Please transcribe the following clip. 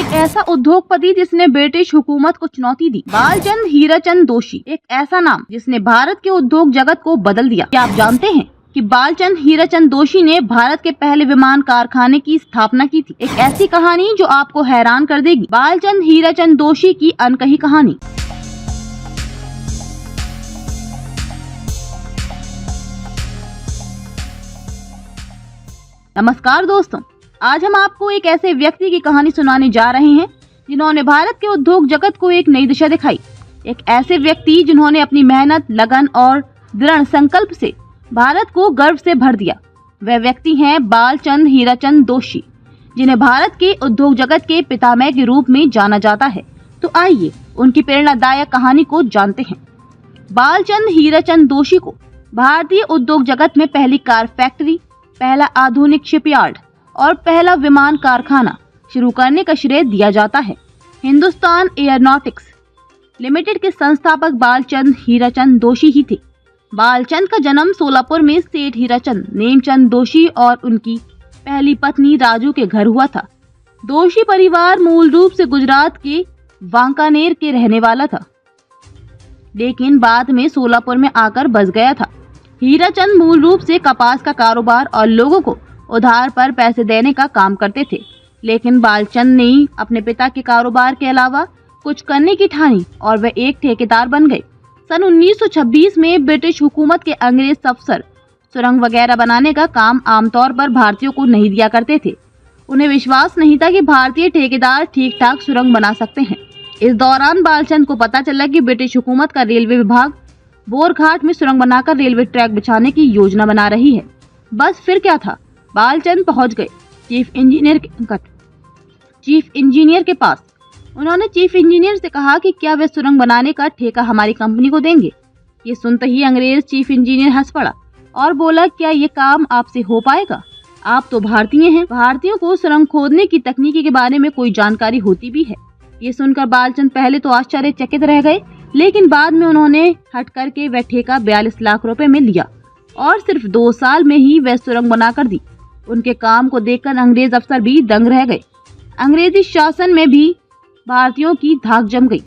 एक ऐसा उद्योगपति जिसने ब्रिटिश हुकूमत को चुनौती दी। बालचंद हीराचंद दोषी एक ऐसा नाम जिसने भारत के उद्योग जगत को बदल दिया। क्या आप जानते हैं कि बालचंद हीराचंद दोषी ने भारत के पहले विमान कारखाने की स्थापना की थी। एक ऐसी कहानी जो आपको हैरान कर देगी। बालचंद हीराचंद दोषी की अनकही कहानी। नमस्कार दोस्तों, आज हम आपको एक ऐसे व्यक्ति की कहानी सुनाने जा रहे हैं जिन्होंने भारत के उद्योग जगत को एक नई दिशा दिखाई। एक ऐसे व्यक्ति जिन्होंने अपनी मेहनत, लगन और दृढ़ संकल्प से भारत को गर्व से भर दिया। वह व्यक्ति हैं बालचंद हीराचंद दोषी, जिन्हें भारत के उद्योग जगत के पितामह के रूप में जाना जाता है। तो आइए उनकी प्रेरणादायक कहानी को जानते हैं। बालचंद हीराचंद दोषी को भारतीय उद्योग जगत में पहली कार फैक्ट्री, पहला आधुनिक शिपयार्ड और पहला विमान कारखाना शुरू करने का श्रेय दिया जाता है। हिंदुस्तान एयरोनॉटिक्स लिमिटेड के संस्थापक बालचंद हीराचंद दोषी ही थे। बालचंद का जन्म सोलापुर में सेठ हीराचंद नेमचंद दोषी और उनकी पहली पत्नी राजू के घर हुआ था। दोषी परिवार मूल रूप से गुजरात के वांकानेर के रहने वाला था, लेकिन बाद में सोलापुर में आकर बस गया था। हीराचंद मूल रूप से कपास का कारोबार और लोगों को उधार पर पैसे देने का काम करते थे, लेकिन बालचंद ने अपने पिता के कारोबार के अलावा कुछ करने की ठानी और वे एक ठेकेदार बन गए। सन 1926 में ब्रिटिश हुकूमत के अंग्रेज अफसर सुरंग वगैरह बनाने का काम आमतौर पर भारतीयों को नहीं दिया करते थे। उन्हें विश्वास नहीं था कि भारतीय ठेकेदार ठीक ठाक सुरंग बना सकते हैं। इस दौरान बालचंद को पता चला कि ब्रिटिश हुकूमत का रेलवे विभाग बोरघाट में सुरंग बनाकर रेलवे ट्रैक बिछाने की योजना बना रही है। बस फिर क्या था, बालचंद पहुंच गए चीफ इंजीनियर के पास। उन्होंने चीफ इंजीनियर से कहा कि क्या वे सुरंग बनाने का ठेका हमारी कंपनी को देंगे। ये सुनते ही अंग्रेज चीफ इंजीनियर हंस पड़ा और बोला, क्या ये काम आपसे हो पाएगा? आप तो भारतीय हैं, भारतीयों को सुरंग खोदने की तकनीकी के बारे में कोई जानकारी होती भी है। ये सुनकर बालचंद पहले तो आश्चर्यचकित रह गए, लेकिन बाद में उन्होंने हट करके वह ठेका 42 लाख रुपए में लिया और सिर्फ 2 साल में ही वह सुरंग बनाकर दी। उनके काम को देखकर अंग्रेज अफसर भी दंग रह गए। अंग्रेजी शासन में भी भारतीयों की धाक जम गई।